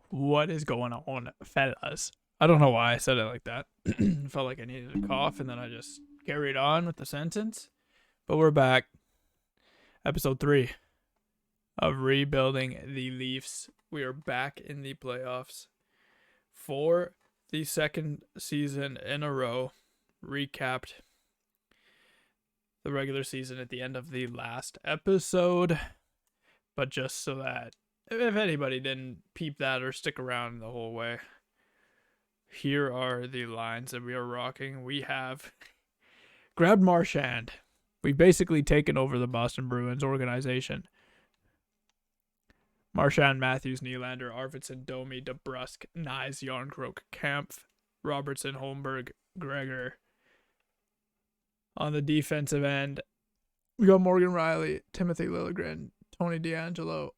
What is going on, fellas? I don't know why I said it like that. Felt like I needed a cough, and then I just carried on with the sentence. But we're back. Episode 3 of Rebuilding the Leafs. We are back in the playoffs for the second season in a row. Recapped the regular season at the end of the last episode. But just so that if anybody didn't peep that or stick around the whole way, here are the lines that we are rocking. We have grabbed Marchand. We've basically taken over the Boston Bruins organization. Marchand, Matthews, Nylander, Arvidsson, Domi, DeBrusk, Nyes, Yarncroke, Kampf, Robertson, Holmberg, Gregor. On the defensive end, we got Morgan Riley, Timothy Liljegren, Tony DeAngelo,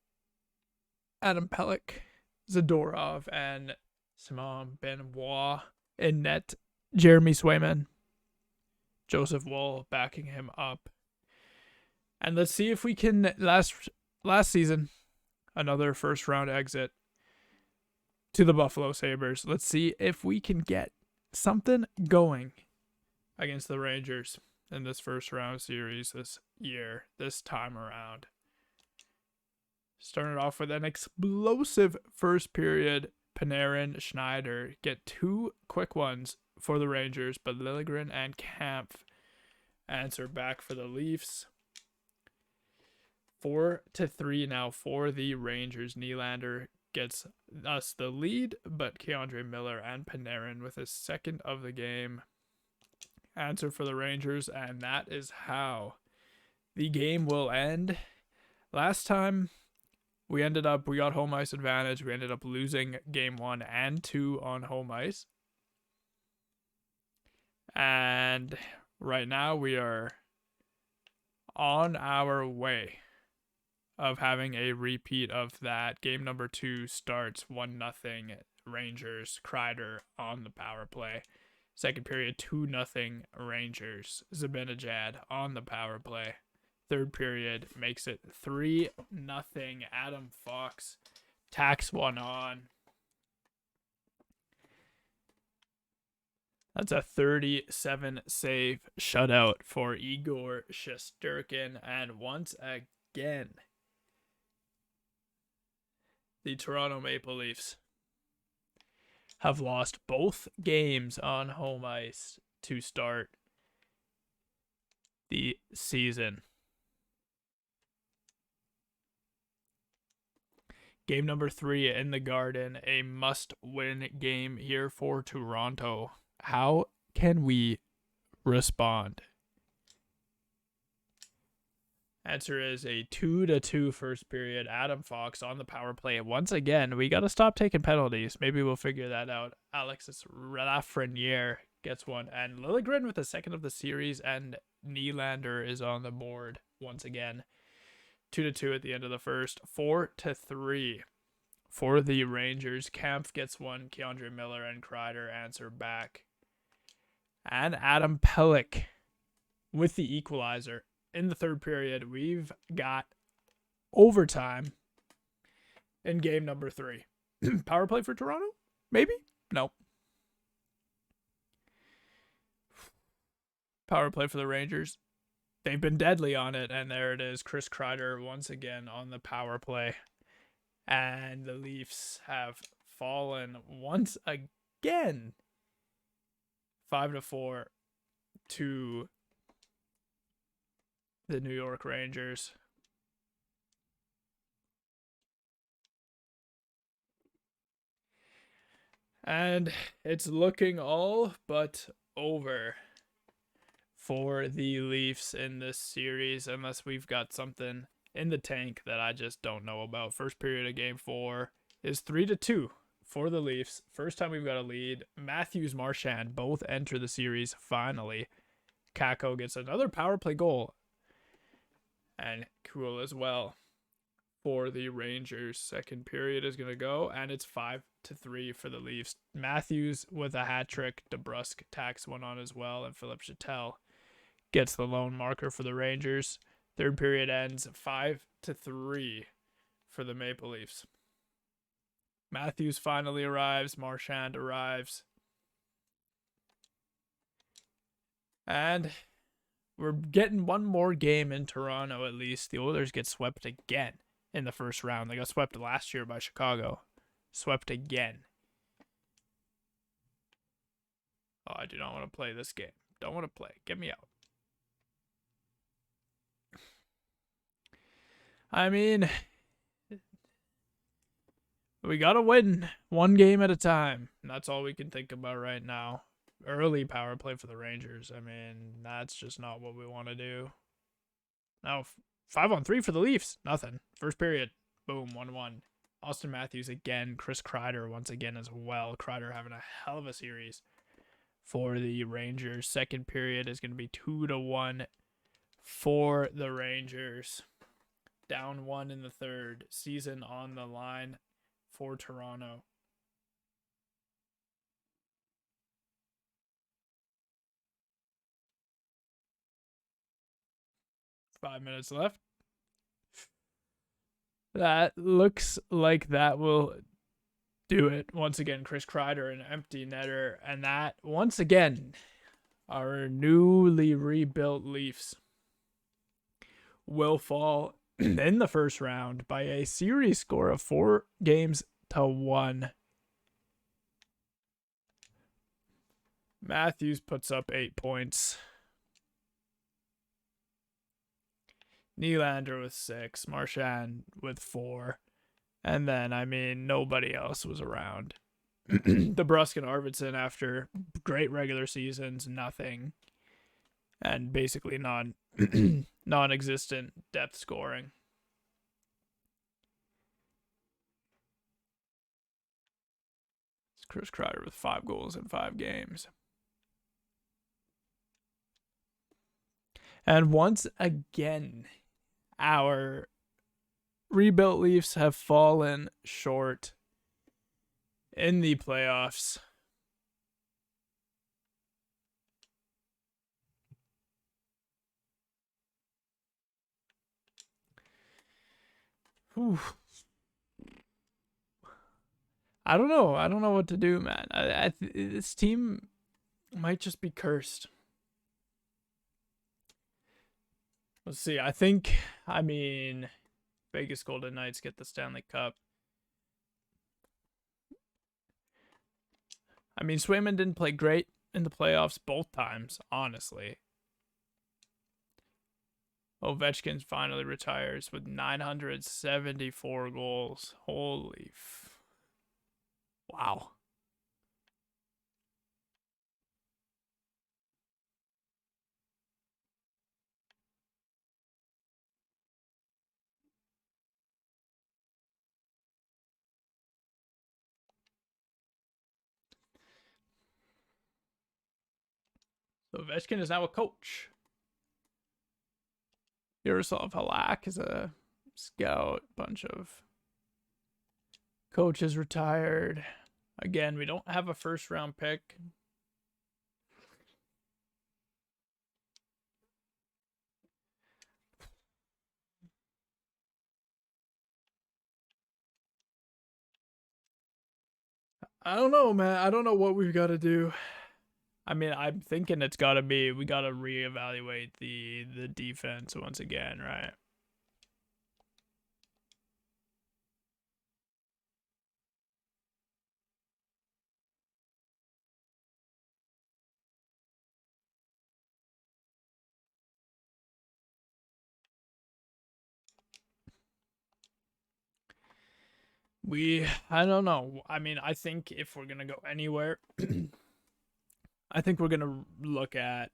Adam Pelech, Zadorov, and Simon Benoit in net. Jeremy Swayman, Joseph Woll backing him up. And let's see if we can last season, another first round exit to the Buffalo Sabres. Let's see if we can get something going against the Rangers in this first round series this year, this time around. Starting off with an explosive first period. Panarin, Schneider get two quick ones for the Rangers, but Liljegren and Kampf answer back for the Leafs. 4-3 now for the Rangers. Nylander gets us the lead, but Keandre Miller and Panarin with his second of the game answer for the Rangers, and that is how the game will end. Last time we got home ice advantage. We ended up losing game 1 and 2 on home ice. And right now we are on our way of having a repeat of that. Game number 2 starts 1-0 Rangers. Kreider on the power play. Second period 2-0 Rangers. Zibanejad on the power play. Third period makes it 3-0. Adam Fox tacks one on. That's a 37 save shutout for Igor Shesterkin. And once again, the Toronto Maple Leafs have lost both games on home ice to start the season. Game number 3 in the Garden, a must-win game here for Toronto. How can we respond? Answer is a 2-2 first period. Adam Fox on the power play. Once again, we got to stop taking penalties. Maybe we'll figure that out. Alexis Lafreniere gets one. And Liljegren with the second of the series. And Nylander is on the board once again. 2-2 at the end of the first. 4-3 for the Rangers. Kampf gets one. Keandre Miller and Kreider answer back. And Adam Pelech with the equalizer. In the third period, we've got overtime in game number 3. Power play for Toronto? Maybe? No. Power play for the Rangers. They've been deadly on it, and there it is. Chris Kreider once again on the power play. And the Leafs have fallen once again 5-4 to the New York Rangers. And it's looking all but over for the Leafs in this series, unless we've got something in the tank that I just don't know about. First period of game 4 is 3-2 for the Leafs. First time we've got a lead. Matthews, Marchand both enter the series finally. Kako gets another power play goal. And cool as well for the Rangers. Second period is going to go, and it's 5-3 for the Leafs. Matthews with a hat trick. DeBrusk tacks one on as well, and Philip Chattel gets the lone marker for the Rangers. Third period ends 5-3 for the Maple Leafs. Matthews finally arrives. Marchand arrives. And we're getting one more game in Toronto at least. The Oilers get swept again in the first round. They got swept last year by Chicago. Swept again. Oh, I do not want to play this game. Don't want to play. Get me out. I mean, we got to win one game at a time. And that's all we can think about right now. Early power play for the Rangers. I mean, that's just not what we want to do. Now, 5-on-3 for the Leafs. Nothing. First period. Boom, 1-1. Austin Matthews again. Chris Kreider once again as well. Kreider having a hell of a series for the Rangers. Second period is going to be 2-1 for the Rangers. Down 1 in the third. Season on the line for Toronto. Five minutes left. That looks like that will do it. Once again, Chris Kreider, an empty netter. And that, once again, our newly rebuilt Leafs will fall in the first round by a series score of 4-1. Matthews puts up 8 points. Nylander with 6. Marchand with 4. And then, I mean, nobody else was around. DeBrusk and Arvidsson, after great regular seasons, nothing. And basically non-existent depth scoring. It's Chris Kreider with 5 goals in 5 games. And once again, our rebuilt Leafs have fallen short in the playoffs. Whew. I don't know. I don't know what to do, man. This team might just be cursed. Let's see. I mean, Vegas Golden Knights get the Stanley Cup. I mean, Swayman didn't play great in the playoffs both times, honestly. Ovechkin finally retires with 974 goals. Holy wow. So Ovechkin is now a coach. Yaroslav Halak is a scout. Bunch of coaches retired. Again, we don't have a first round pick. I don't know, man. I don't know what we've got to do. I mean, I'm thinking it's got to be, we got to reevaluate the defense once again, right? I don't know. I mean, I think if we're going to go anywhere, I think we're going to look at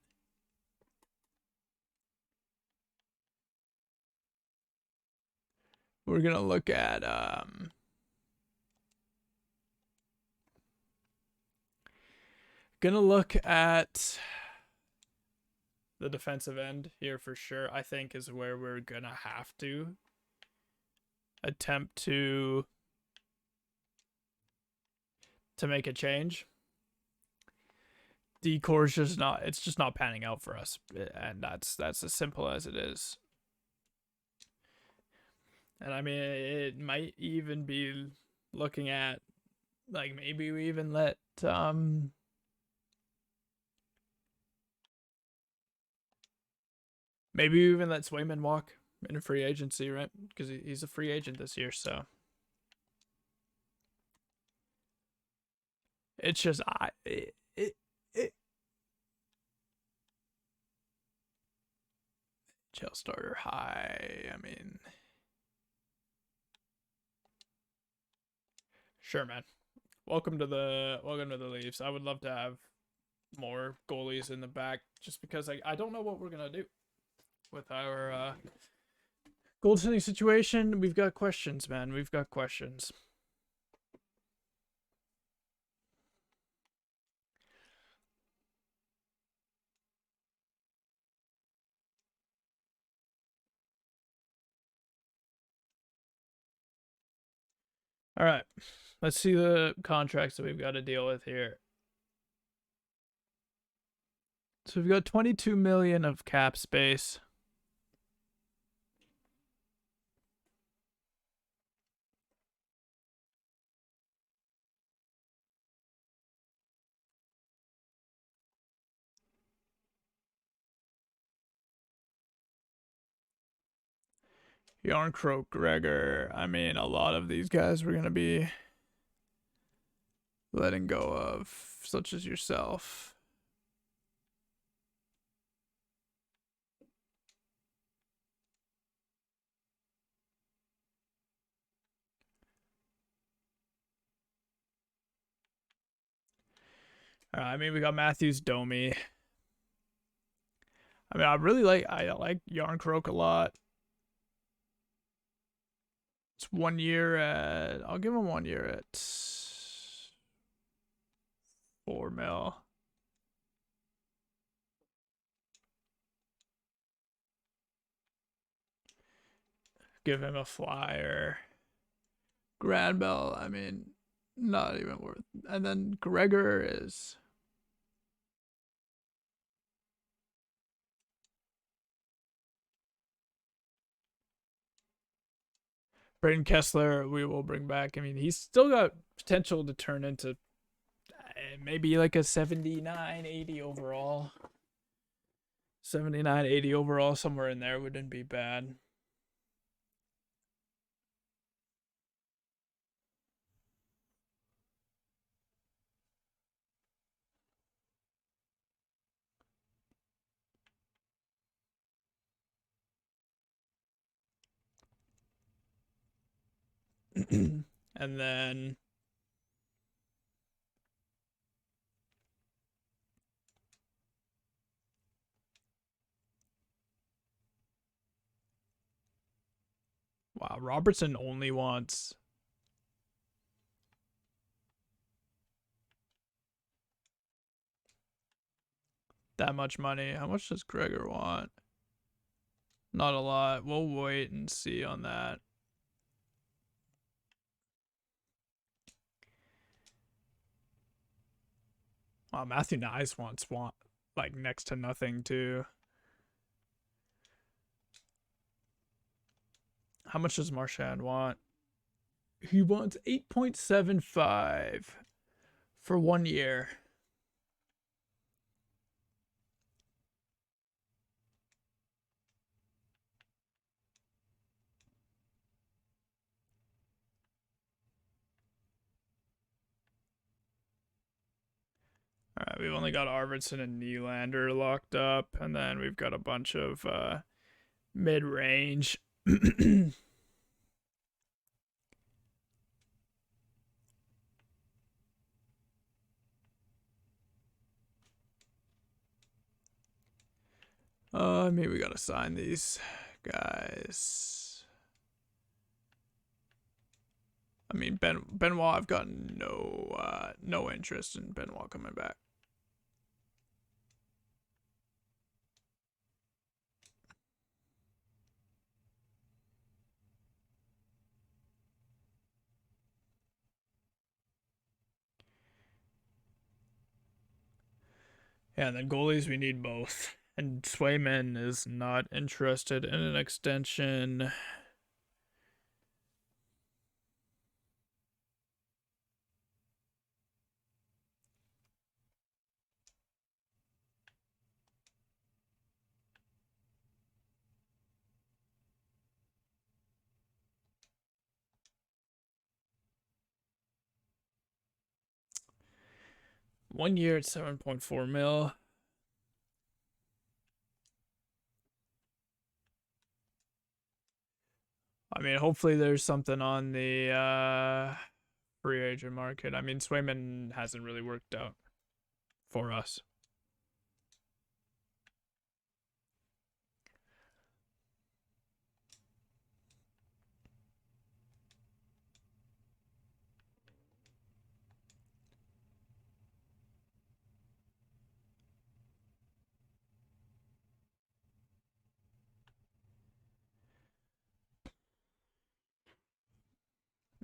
the defensive end here for sure. I think is where we're going to have to attempt to make a change. Decor's just not panning out for us, and that's as simple as it is. And I mean, it might even be looking at, like, maybe we even let maybe we even let Swayman walk in a free agency, right? Because he's a free agent this year, so it's just NHL starter high. I mean, sure, man. Welcome to the Leafs. I would love to have more goalies in the back, just because I don't know what we're gonna do with our goaltending situation. We've got questions, man. We've got questions. All right, let's see the contracts that we've got to deal with here. So we've got 22 million of cap space. Yarncroak, Gregor. I mean, a lot of these guys we're going to be letting go of, such as yourself. I mean, we got Matthews, Domi. I mean, I like Yarncroak a lot. It's 1 year at, I'll give him 1 year at 4 mil. Give him a flyer. Granbell, I mean, not even worth. And then Gregor is. Braden Kessler, we will bring back. I mean, he's still got potential to turn into maybe like a 79, 80 overall. 79, 80 overall, somewhere in there wouldn't be bad. And then wow, Robertson only wants that much money. How much does Gregor want? Not a lot. We'll wait and see on that. Wow, Matthew Nyes wants like next to nothing too. How much does Marchand want? He wants 8.75 for 1 year. All right, we've only got Arvidsson and Nylander locked up, and then we've got a bunch of mid-range. I mean, we gotta sign these guys. I mean, Benoit, I've got no interest in Benoit coming back. Yeah, and then goalies, we need both. And Swayman is not interested in an extension. 1 year at 7.4 mil. I mean, hopefully there's something on the free agent market. I mean, Swayman hasn't really worked out for us.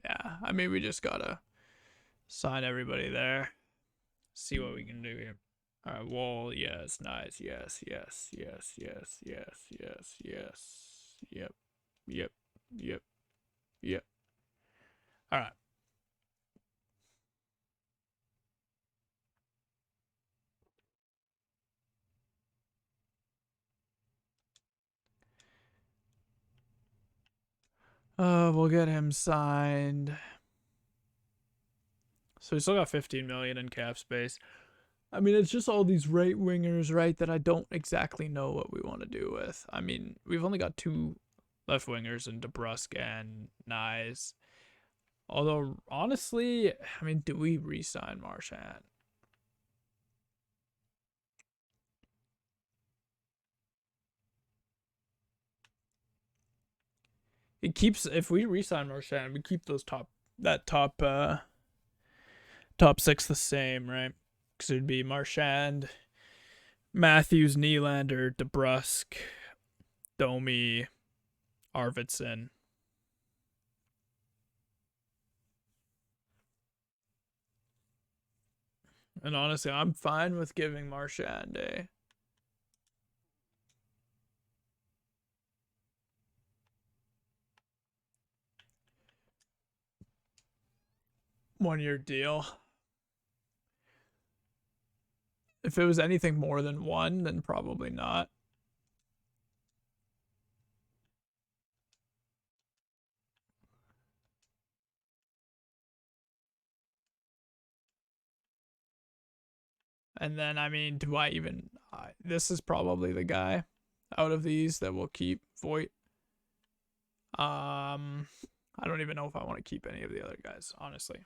Yeah, I mean, we just gotta sign everybody there. See what we can do here. All right, Wall, yes, nice, yes, yes, yes, yes, yes, yes, yes, yep, yep, yep, yep. All right. We'll get him signed. So we still got 15 million in cap space. I mean, it's just all these right wingers, right, that I don't exactly know what we want to do with. I mean, we've only got 2 left wingers in DeBrusque and Nyes. Although, honestly, I mean, do we re-sign Marchand? It keeps, if we re-sign Marchand, we keep those top 6 the same, right? Because it'd be Marchand, Matthews, Nylander, DeBrusque, Domi, Arvidsson. And honestly, I'm fine with giving Marchand a 1 year deal. If it was anything more than 1, then probably not. And then, I mean, do I even. This is probably the guy out of these that will keep Voigt. I don't even know if I want to keep any of the other guys, honestly.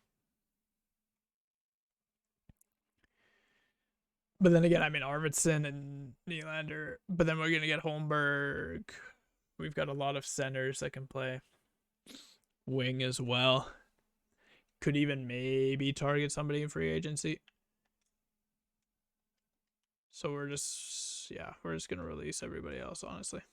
But then again, I mean, Arvidsson and Nylander. But then we're going to get Holmberg. We've got a lot of centers that can play wing as well. Could even maybe target somebody in free agency. So we're just going to release everybody else, honestly.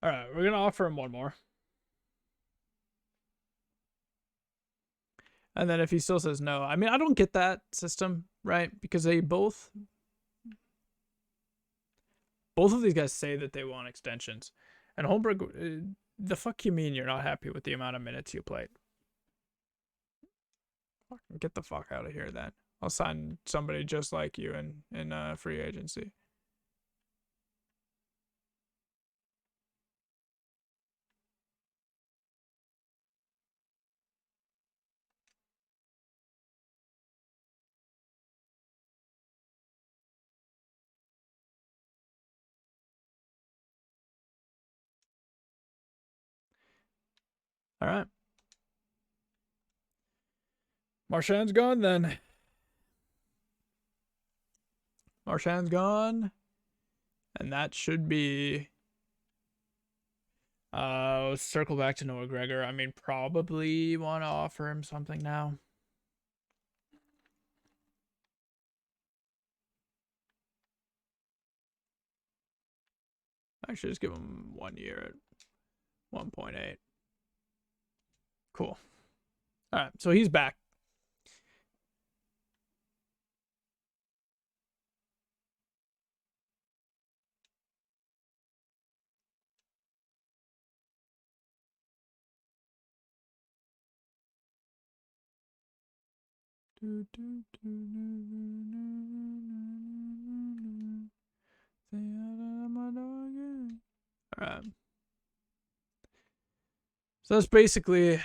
All right, we're going to offer him one more. And then if he still says no, I mean, I don't get that system, right? Because they both of these guys say that they want extensions. And Holmberg, the fuck you mean you're not happy with the amount of minutes you played? Get the fuck out of here then. I'll sign somebody just like you in free agency. All right. Marchand's gone then. Marchand's gone. And that should be. Let's circle back to Noah Gregor. I mean, probably want to offer him something now. Actually, just give him 1 year at 1.8. Cool. All right, so he's back. Alright. So that's basically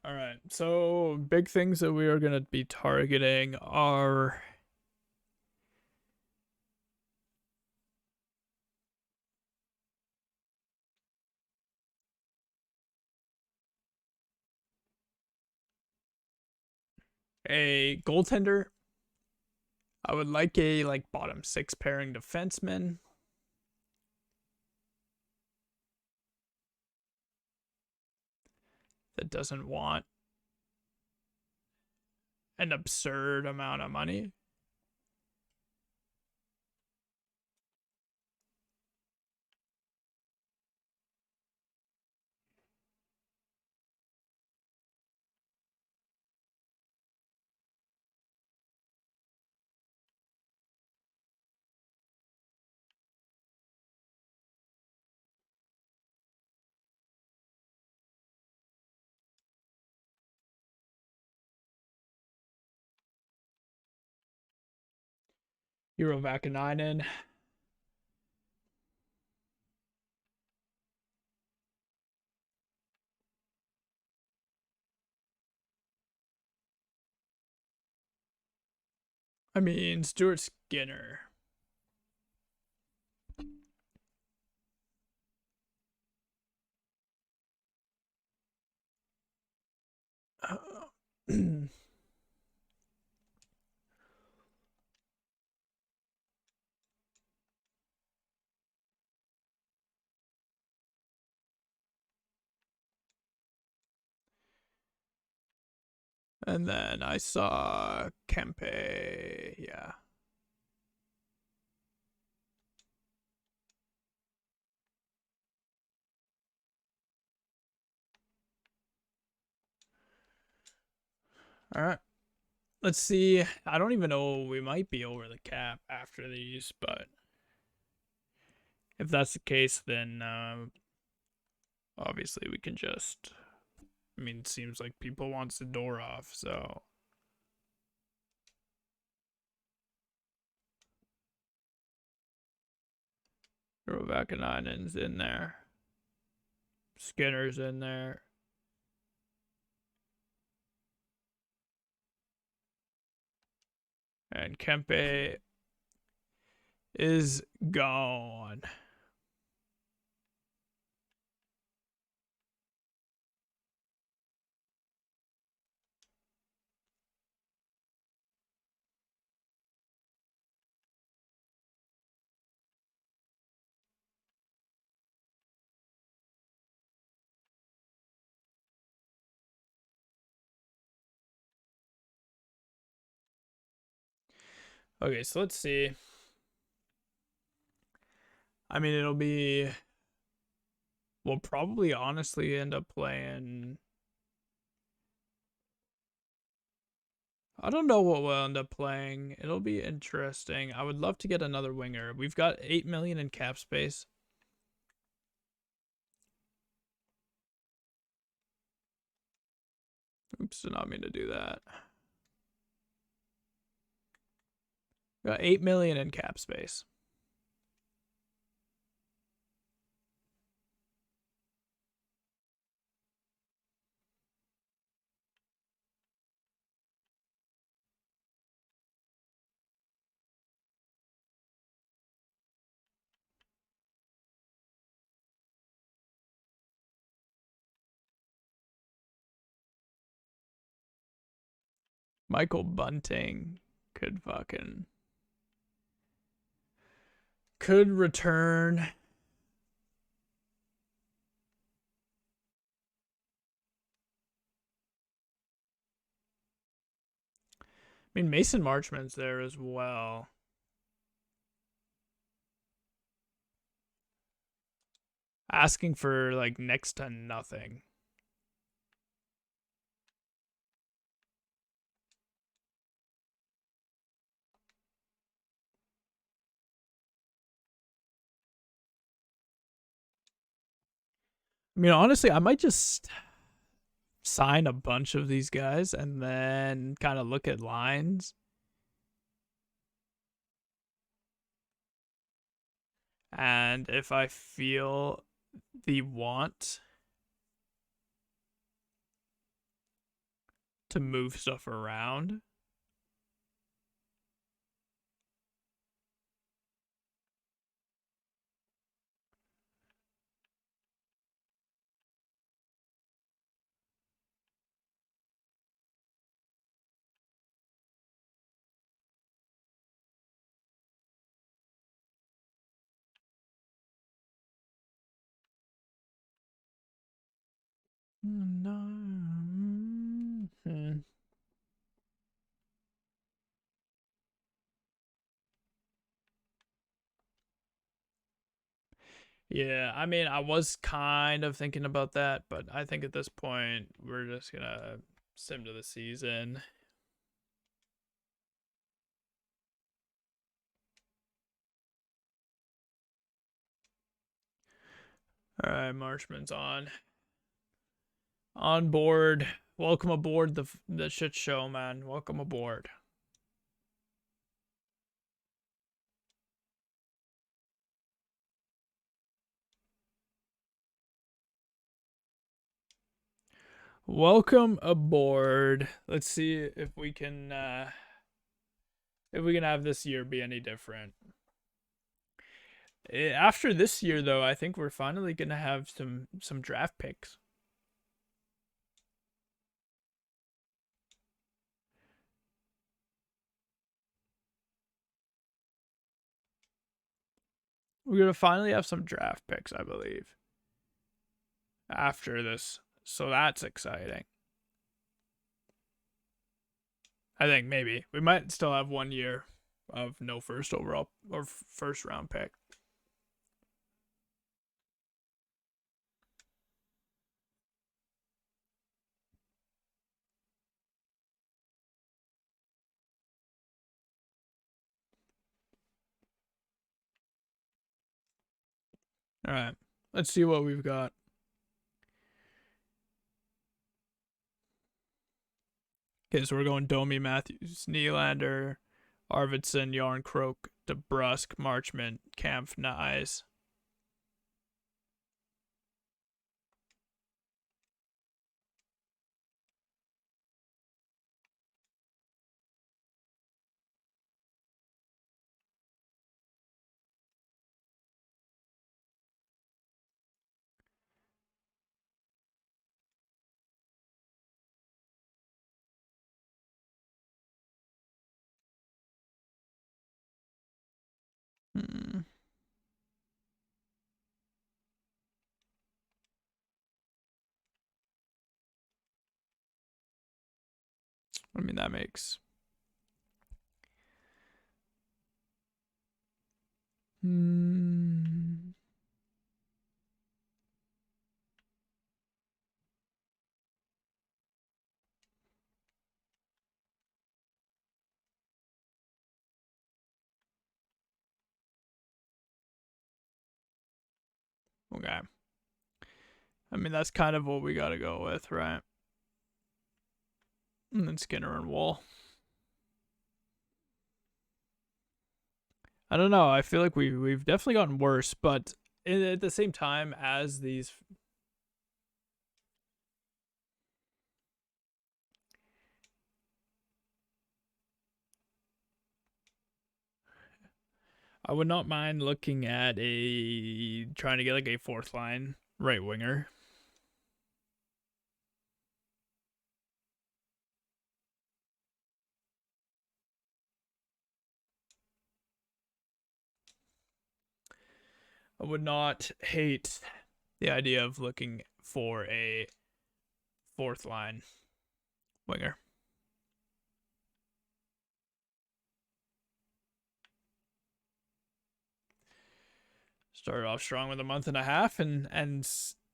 all right. So big things that we are going to be targeting are a goaltender. I would like a bottom six pairing defenseman. That doesn't want an absurd amount of money. Eurovakanainen. I mean, Stuart Skinner. And then I saw Kempe. Yeah. All right. Let's see. I don't even know. We might be over the cap after these, but if that's the case, then obviously we can just. I mean, it seems like people wants the door off, so. Rovakanainen's in there. Skinner's in there. And Kempe is gone. Okay, so let's see. I mean, it'll be. We'll probably honestly end up playing. I don't know what we'll end up playing. It'll be interesting. I would love to get another winger. We've got 8 million in cap space. Oops, did not mean to do that. Got 8 million in cap space. Michael Bunting could return. I mean, Mason Marchman's there as well. Asking for next to nothing. I mean, honestly, I might just sign a bunch of these guys and then kind of look at lines. And if I feel the want to move stuff around, Yeah, I mean, I was kind of thinking about that, but I think at this point we're just gonna sim to the season. All right, Marshman's on board. Welcome aboard the shit show, man. Welcome aboard. Welcome aboard. Let's see if we can have this year be any different. After this year though, I think we're finally going to have some draft picks. We're going to finally have some draft picks, I believe. After this. So that's exciting. I think maybe we might still have 1 year of no first overall or first round pick. All right. Let's see what we've got. Okay, so we're going Domi, Matthews, Nylander, Arvidsson, Yarncroke, DeBrusk, Marchment, Kampf, Nyes. I mean, that makes. Okay. I mean, that's kind of what we got to go with, right? And then Skinner and Wool. I don't know. I feel like we've definitely gotten worse, but at the same time as these. I would not mind looking at trying to get like a fourth line right winger. I would not hate the idea of looking for a fourth line winger. Started off strong with a month and a half and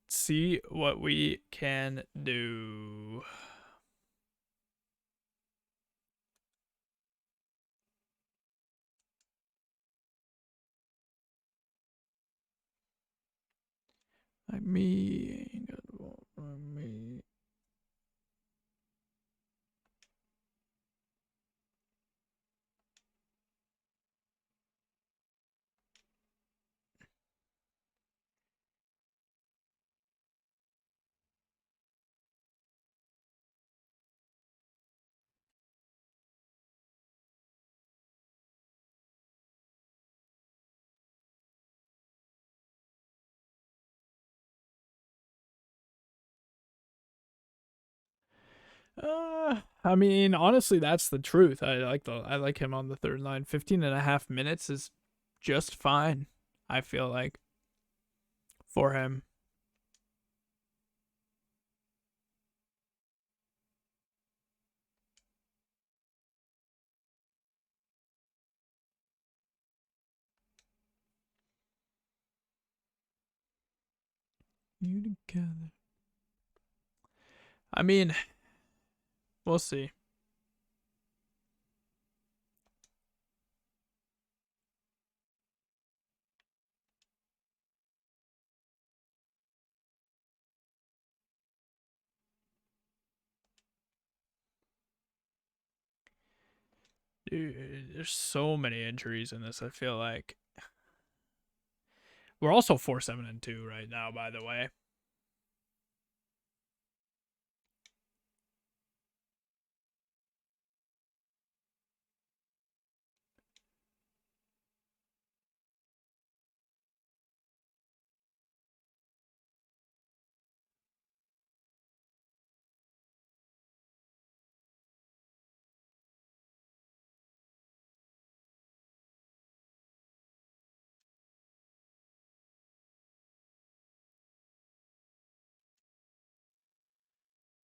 see what we can do. I mean, I mean, honestly, that's the truth. I like him on the third line. 15 and a half minutes is just fine, I feel like, for him. You together. I mean, we'll see. Dude, there's so many injuries in this, I feel like. We're also 4-7-2 right now, by the way.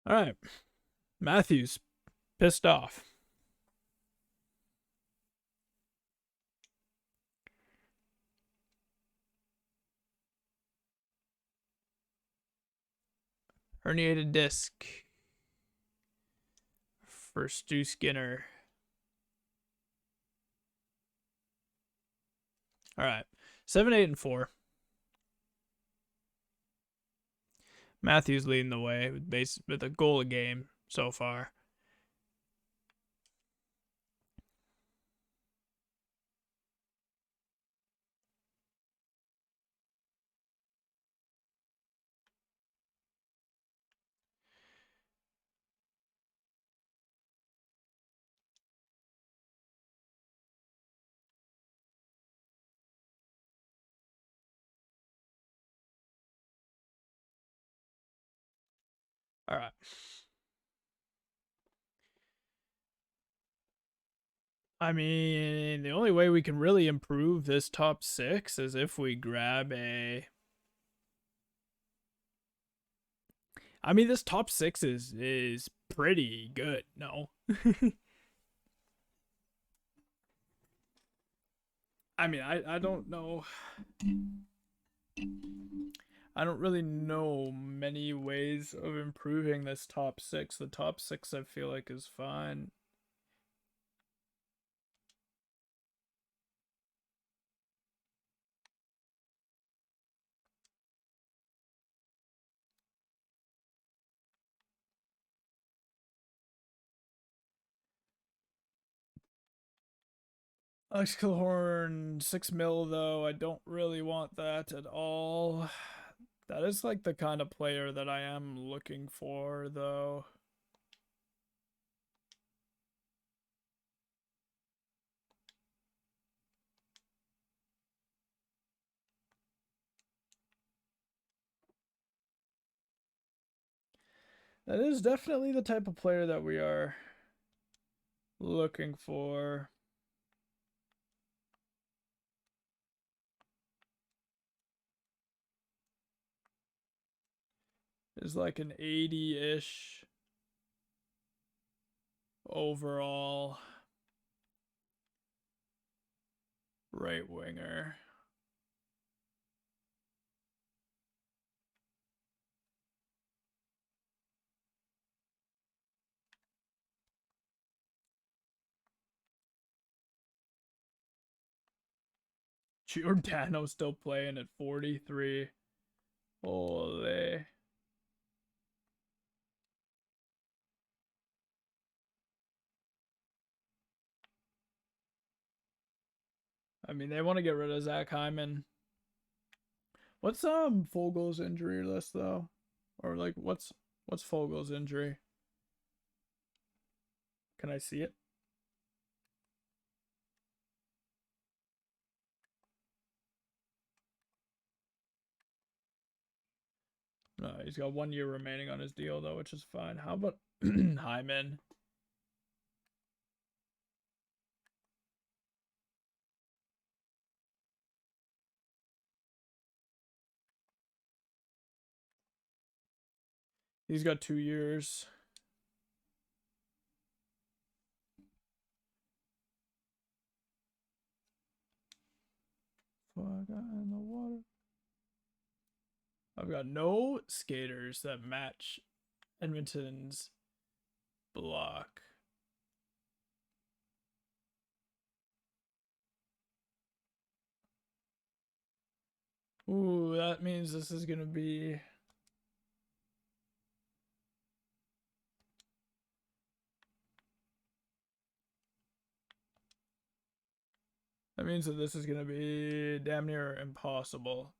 All right. Matthews pissed off. Herniated disc for Stu Skinner. All right. 7, 8, and 4. Matthews leading the way with a goal a game so far. All right. I mean, the only way we can really improve this top 6 is if we grab a. I mean, this top 6 is pretty good. No. I mean, I don't know. I don't really know many ways of improving this top 6. The top 6 I feel like is fine. Alex Killhorn, 6 mil though. I don't really want that at all. That is like the kind of player that I am looking for though. That is definitely the type of player that we are looking for. Is like an 80-ish overall right winger. Giordano still playing at 43. Holy. I mean, they want to get rid of Zach Hyman. What's Fogel's injury list though? Or like what's Fogel's injury? Can I see it? No, he's got 1 year remaining on his deal though, which is fine. How about Hyman? He's got 2 years. Fuck in the water. I've got no skaters that match Edmonton's block. Ooh, that means this is gonna be. That means that this is gonna be damn near impossible.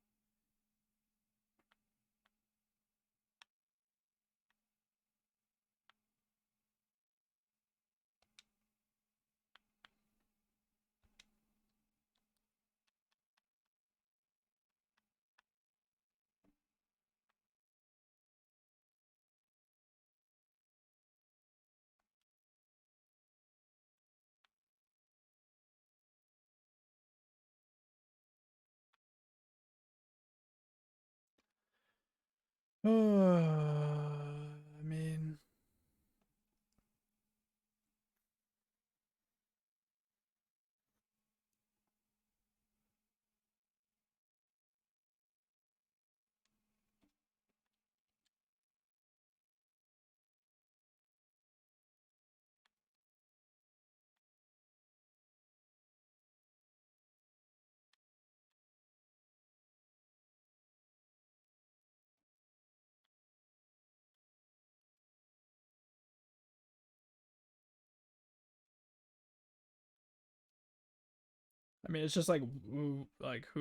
I mean, it's just like who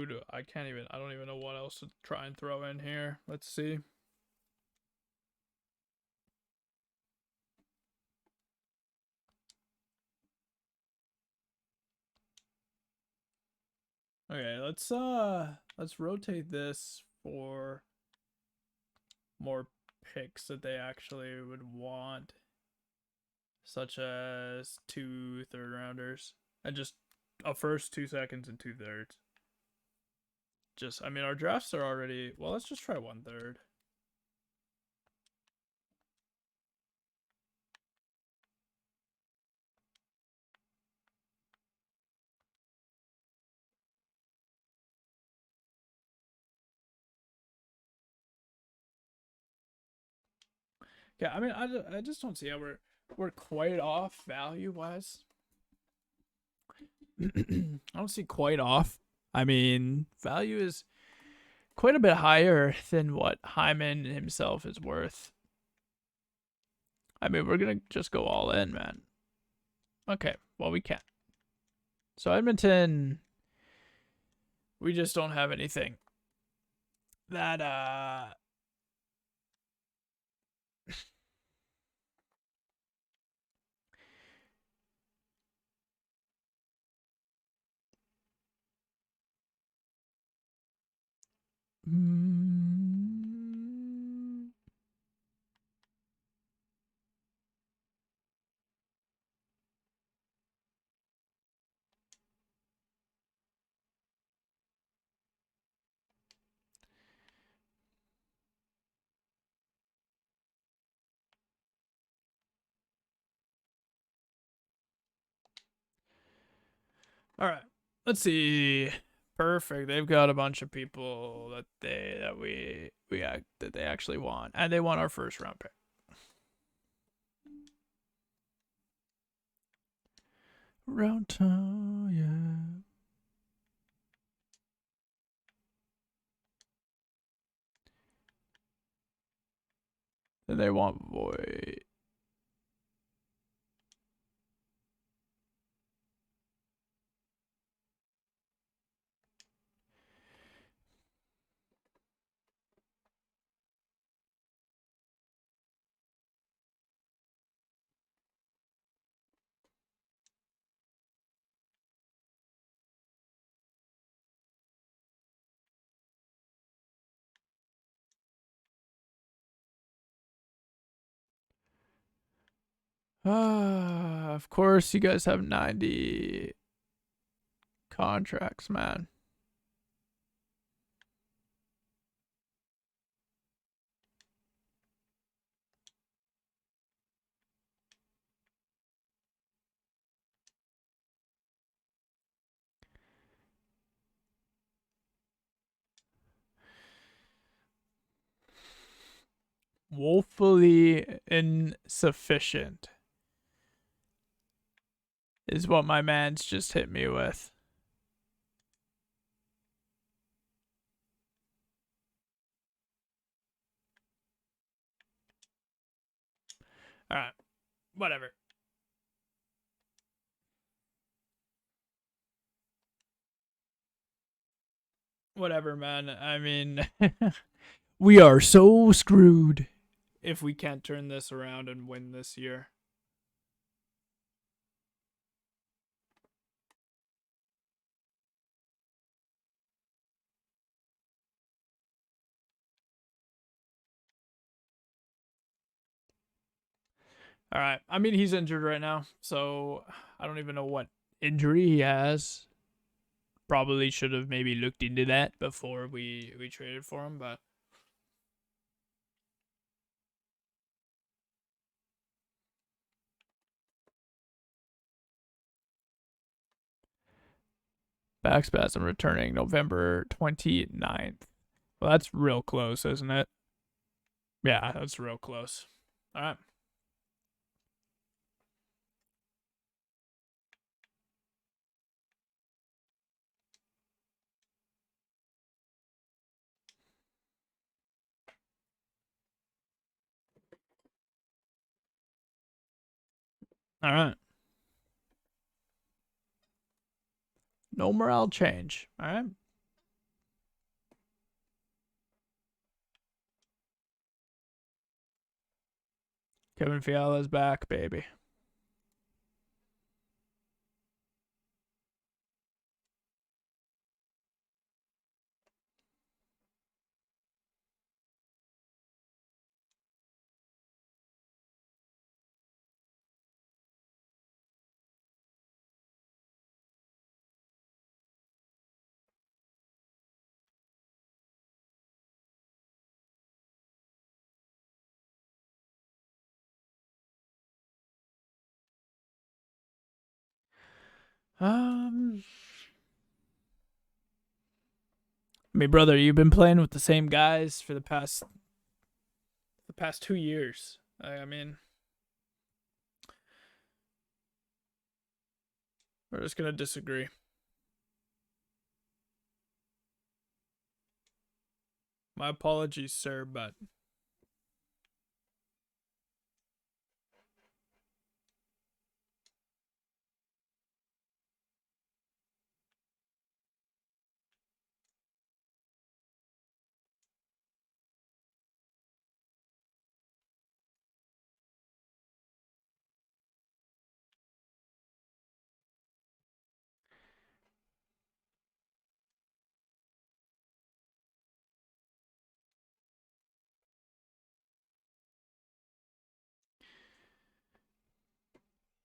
do I can't even I don't even know what else to try and throw in here. Let's see. Okay, let's rotate this for more picks that they actually would want, such as 2 third rounders and just a first, 2 seconds, and 2 thirds. Just our drafts are already well. Let's just try 1 third. Yeah, I just don't see how we're quite off value wise. I don't see quite off. Value is quite a bit higher than what Hyman himself is worth. We're gonna just go all in, man. Okay, well we can. So Edmonton, we just don't have anything that all right. Let's see. Perfect. They've got a bunch of people that they actually want, and they want our first round pick. Round two, yeah. And they want Void. Of course, you guys have 90 contracts, man. Woefully insufficient is what my man's just hit me with. All right, whatever. Whatever, man. I mean, we are so screwed if we can't turn this around and win this year. All right. I mean, he's injured right now, so I don't even know what injury he has. Probably should have maybe looked into that before we traded for him, but back spasm returning November 29th. Well, that's real close, isn't it? Yeah, that's real close. All right. All right. No morale change. All right. Kevin Fiala's back, baby. I mean, brother, you've been playing with the same guys for the past 2 years. I mean, we're just gonna disagree. My apologies, sir, but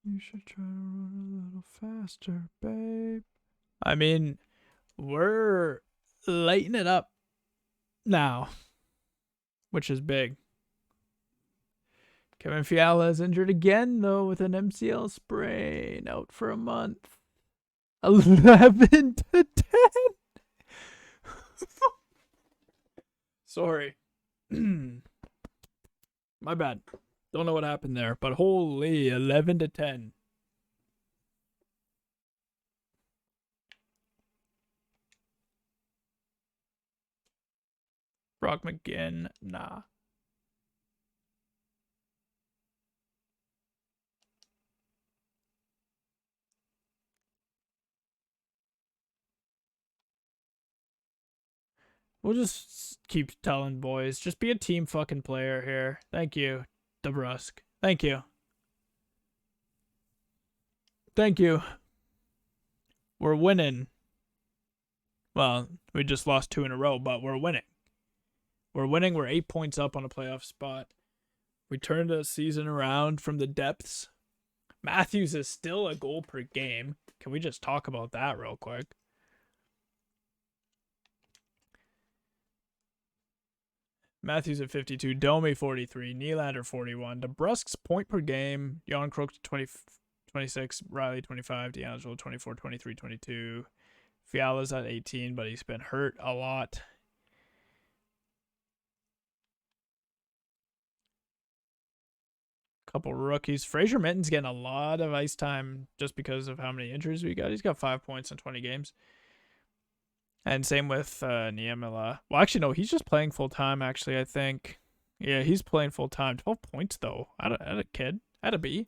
you should try to run a little faster, babe. I mean, we're lighting it up now, which is big. Kevin Fiala is injured again, though, with an MCL sprain, out for a month. 11 to 10. Sorry. My bad. Don't know what happened there, but holy, 11 to 10. Brock McGinn, nah. We'll just keep telling boys, just be a team fucking player here. Thank you, DeBrusque. Thank you. Thank you. We're winning. Well, we just lost 2 in a row, but we're winning. We're winning. We're 8 points up on a playoff spot. We turned a season around from the depths. Matthews is still a goal per game. Can we just talk about that real quick? Matthews at 52, Domi 43, Nylander 41, DeBrusk's point per game, Jan Krok 26, Riley 25, D'Angelo 24, 23, 22. Fiala's at 18, but he's been hurt a lot. Couple rookies. Fraser Minton's getting a lot of ice time just because of how many injuries we got. He's got 5 points in 20 games. And same with Niemela. Well, actually, no, he's just playing full time, actually, I think. Yeah, he's playing full time. 12 points, though. At a kid. At a B.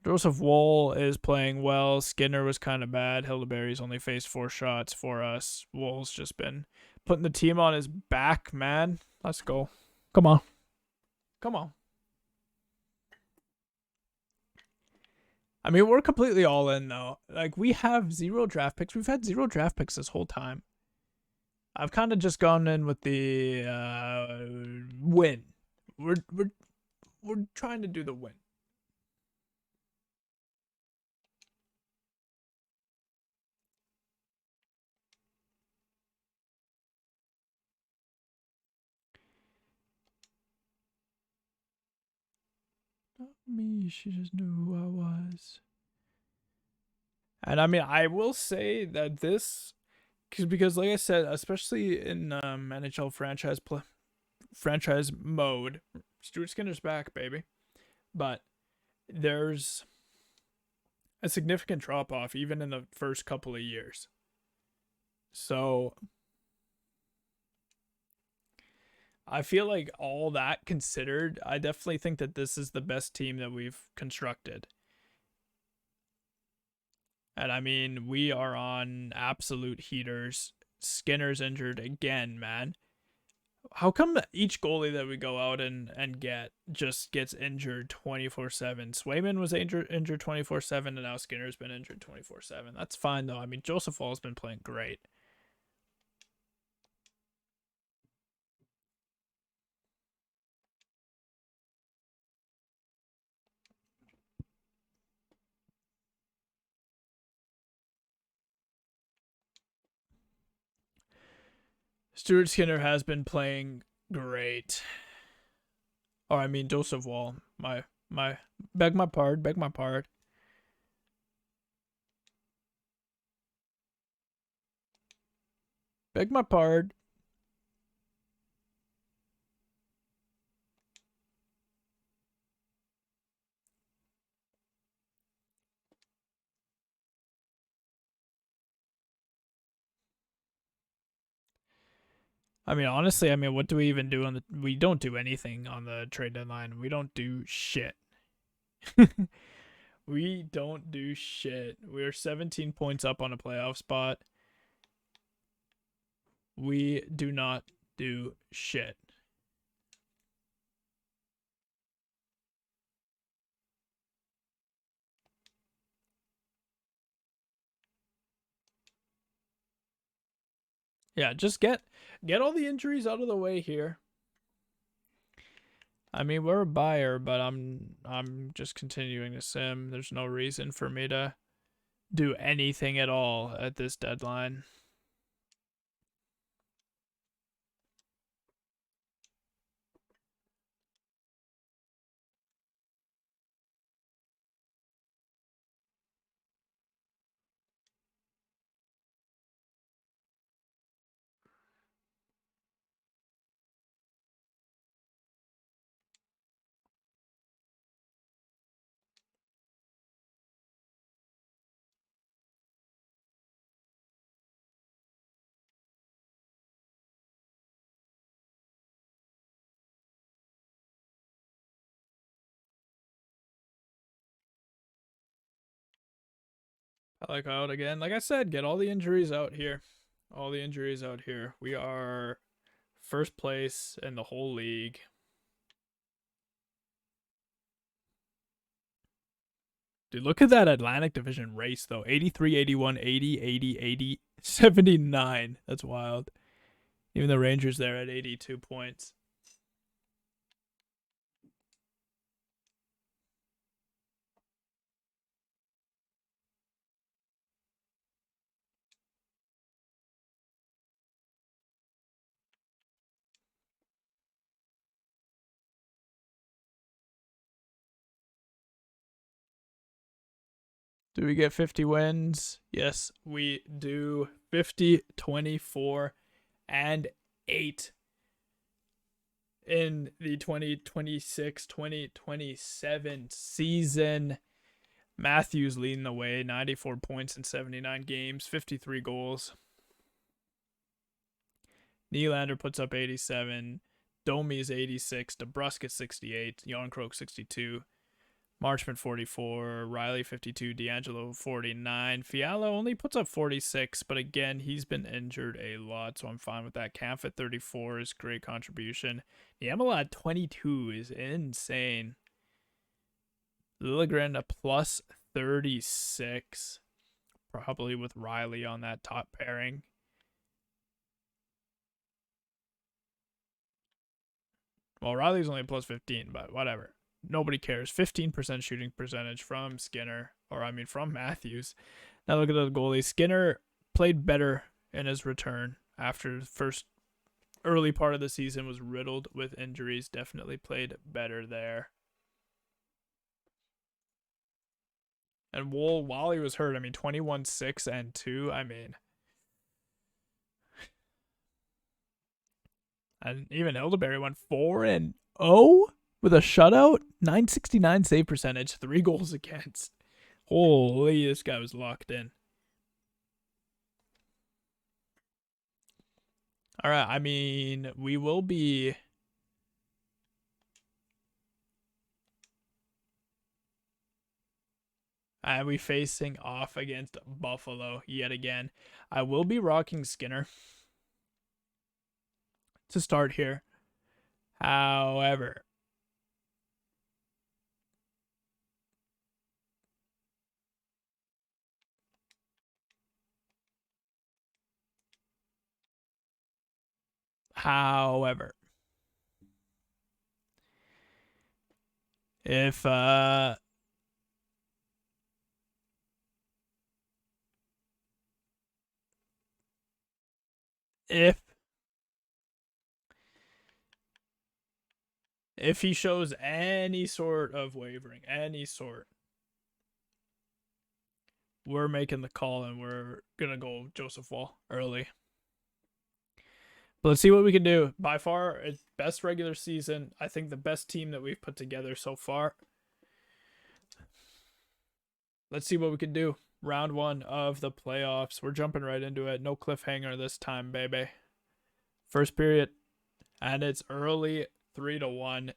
Joseph Woll is playing well. Skinner was kind of bad. Hildeberry's only faced 4 shots for us. Woll's just been putting the team on his back, man. Let's go. Come on. Come on. I mean, we're completely all in, though. Like, we have 0 draft picks. We've had 0 draft picks this whole time. I've kind of just gone in with the win. We're trying to do the win. Not me, she just knew who I was. And I mean, I will say that this, because like I said, especially in NHL franchise mode, Stuart Skinner's back, baby. But there's a significant drop off even in the first couple of years. So I feel like all that considered, I definitely think that this is the best team that we've constructed. And I mean, we are on absolute heaters. Skinner's injured again, man. How come each goalie that we go out and get just gets injured 24/7? Swayman was injured 24/7, and now Skinner's been injured 24/7. That's fine though. I mean, Joseph Hall's been playing great. Stuart Skinner has been playing great. Or I mean, Joseph Wall. Beg my pardon. Beg my pardon. Beg my pardon. I mean, honestly, I mean, what do we even do on the? We don't do anything on the trade deadline. We don't do shit. We don't do shit. We're 17 points up on a playoff spot. We do not do shit. Yeah, just get all the injuries out of the way here. I mean, we're a buyer, but I'm just continuing to sim. There's no reason for me to do anything at all at this deadline. I like out again. Like I said, get all the injuries out here. All the injuries out here. We are first place in the whole league. Dude, look at that Atlantic Division race, though. 83, 81, 80, 80, 80, 79. That's wild. Even the Rangers there at 82 points. Do we get 50 wins? Yes, we do. 50, 24, and 8 in the 2026-2027 season. Matthews leading the way, 94 points in 79 games, 53 goals. Nylander puts up 87. Domi is 86. DeBrusk is 68. Yarncroke 62. Marchment 44. Riley 52. D'Angelo 49. Fiala only puts up 46, but again, he's been injured a lot, so I'm fine with that. Camp at 34 is great contribution. Niemela at 22 is insane. Liljegren a plus 36. Probably with Riley on that top pairing. Well, Riley's only plus 15, but whatever. Nobody cares. 15% shooting percentage from from Matthews. Now look at the goalie. Skinner played better in his return after the first early part of the season was riddled with injuries. Definitely played better there. And Wool, while he was hurt, 21, 6, and 2. And even Elderberry went 4-0 with a shutout. 969 save percentage, 3 goals against. Holy, this guy was locked in. All right, we will be... And we facing off against Buffalo yet again. I will be rocking Skinner to start here. However, if he shows any sort of wavering, we're making the call and we're gonna go Joseph Wall early. But let's see what we can do. By far, it's best regular season. I think the best team that we've put together so far. Let's see what we can do. Round 1 of the playoffs. We're jumping right into it. No cliffhanger this time, baby. First period. And it's early, 3-1.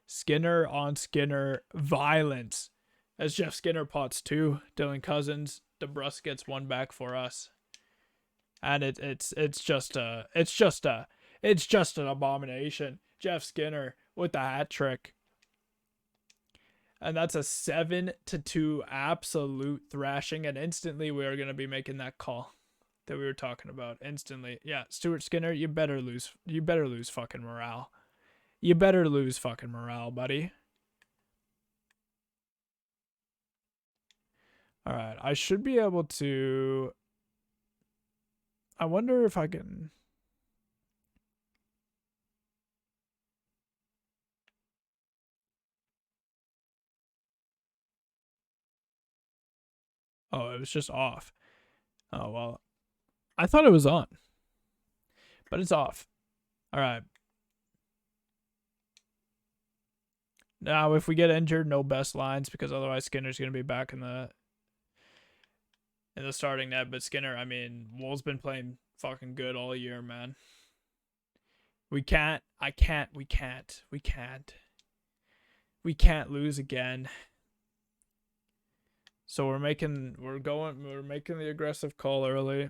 Skinner on Skinner. Violence. As Jeff Skinner pots 2. Dylan Cousins. DeBrusk gets 1 back for us. And it's just an abomination. Jeff Skinner with the hat trick. And that's a 7-2 absolute thrashing. And instantly we are going to be making that call that we were talking about. Instantly. Yeah, Stuart Skinner, you better lose fucking morale. You better lose fucking morale, buddy. All right, I should be able to... I wonder if I can... Oh, it was just off. Oh, well. I thought it was on. But it's off. All right. Now, if we get injured, no best lines, because otherwise Skinner's going to be back in the starting net. But Skinner, Wool's been playing fucking good all year, man. We can't lose again. So we're making the aggressive call early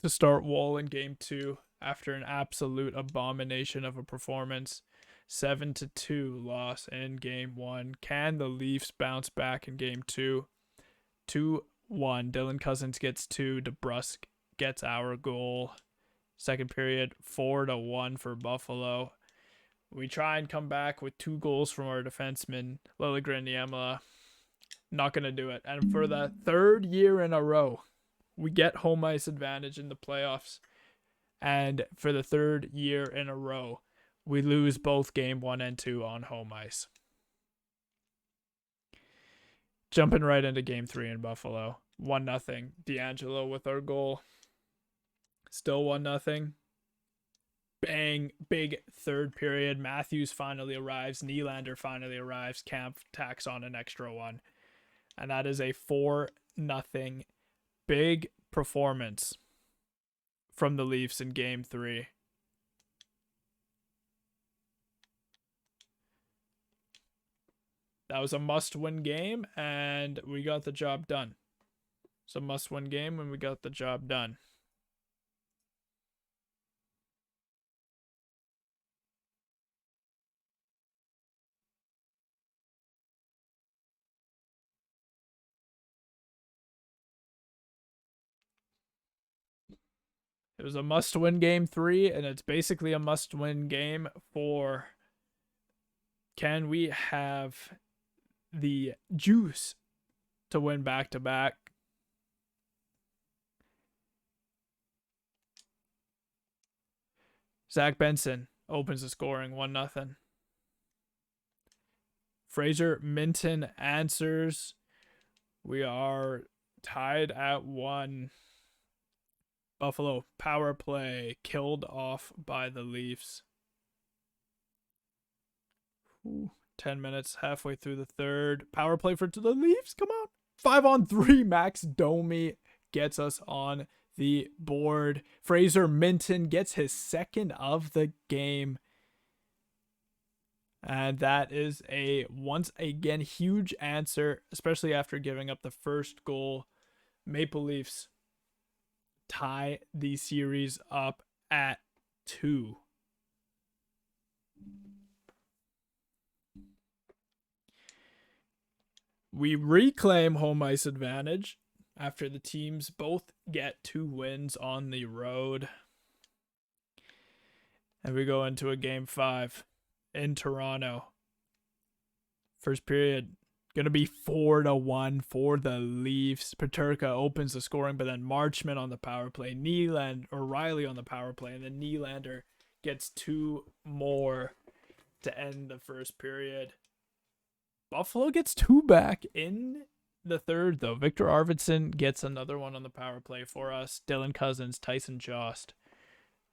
to start Wall in game 2 after an absolute abomination of a performance. 7-2 loss in game 1. Can the Leafs bounce back in game 2? 2-1. Dylan Cousins gets 2. DeBrusk gets our goal. Second period, 4-1 for Buffalo. We try and come back with 2 goals from our defenseman, Liljegren Niemela. Not going to do it. And for the 3rd year in a row, we get home ice advantage in the playoffs. And for the 3rd year in a row, we lose both game 1 and 2 on home ice. Jumping right into game 3 in Buffalo. 1-0. D'Angelo with our goal. Still 1-0. Bang. Big third period. Matthews finally arrives. Nylander finally arrives. Camp tacks on an extra one. And that is a 4-0 big performance from the Leafs in game 3. That was a must-win game, and we got the job done. It's a must-win game, and we got the job done. It was a must-win game 3, and it's basically a must-win game 4. Can we have the juice to win back-to-back? Zach Benson opens the scoring, 1-0. Fraser Minton answers. We are tied at 1. Buffalo power play killed off by the Leafs. 10 minutes halfway through the third. Power play for the Leafs. Come on. 5-on-3. Max Domi gets us on the board. Fraser Minton gets his second of the game. And that is a once again huge answer, especially after giving up the first goal. Maple Leafs tie the series up at 2. We reclaim home ice advantage after the teams both get 2 wins on the road. And we go into a game 5 in Toronto. First period going to be 4-1 for the Leafs. Peterka opens the scoring, but then Marchment on the power play. Riley on the power play, and then Nylander gets 2 more to end the first period. Buffalo gets 2 back in the third, though. Victor Arvidsson gets another one on the power play for us. Dylan Cousins, Tyson Jost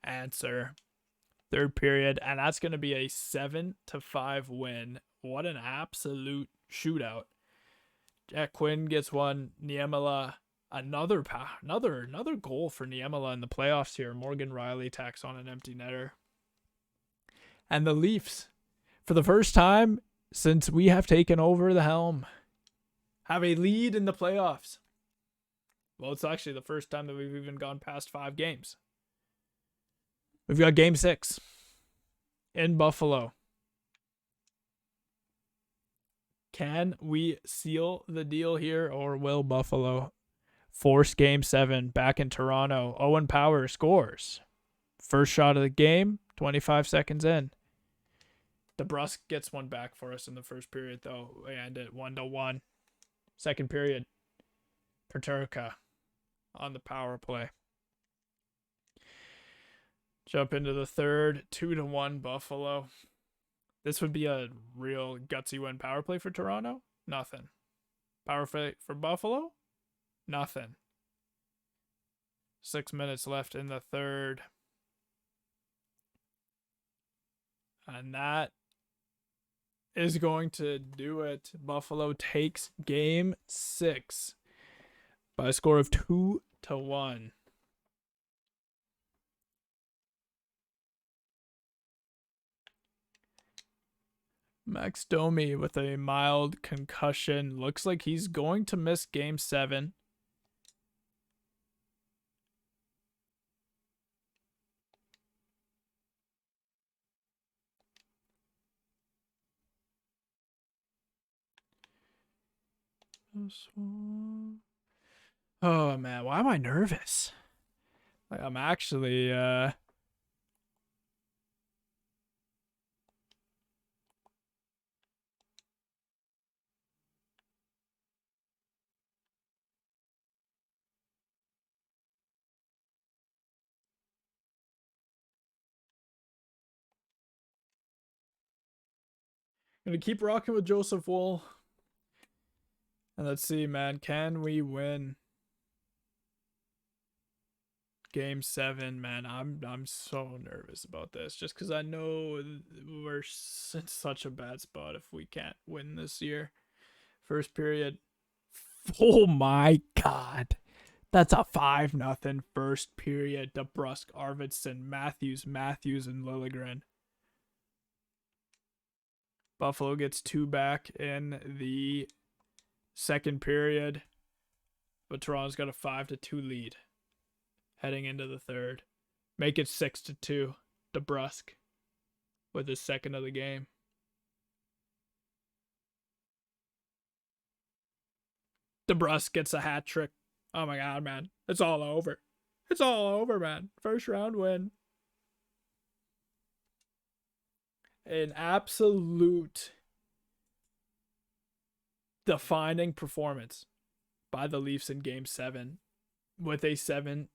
answer. Third period, and that's going to be a 7-5 win. What an absolute shootout. Jack Quinn gets one. Niemela, another goal for Niemela in the playoffs here. Morgan Riley tacks on an empty netter. And the Leafs, for the first time since we have taken over the helm, have a lead in the playoffs. Well, it's actually the first time that we've even gone past 5 games. We've got game 6 in Buffalo. Can we seal the deal here, or will Buffalo force game 7 back in Toronto? Owen Power scores. First shot of the game, 25 seconds in. DeBrusk gets one back for us in the first period, though. We end it 1-1. Second period, Peterka on the power play. Jump into the third, 2-1 Buffalo. This would be a real gutsy win. Power play for Toronto? Nothing. Power play for Buffalo? Nothing. 6 minutes left in the third. And that is going to do it. Buffalo takes game 6 by a score of 2-1. Max Domi with a mild concussion. Looks like he's going to miss game 7. Oh man, why am I nervous? Like, I'm actually gonna keep rocking with Joseph Wool. And let's see, man. Can we win Game 7, man? I'm so nervous about this, just because I know we're in such a bad spot if we can't win this year. First period. Oh my god. That's a 5-0 first period. DeBrusk, Arvidsson, Matthews, and Liljegren. Buffalo gets 2 back in the second period, but Toronto's got a 5-2 lead heading into the third. Make it 6-2. DeBrusk with his second of the game. DeBrusk gets a hat trick. Oh my god, man. It's all over. It's all over, man. First round win. An absolute defining performance by the Leafs in Game 7 with a 7-2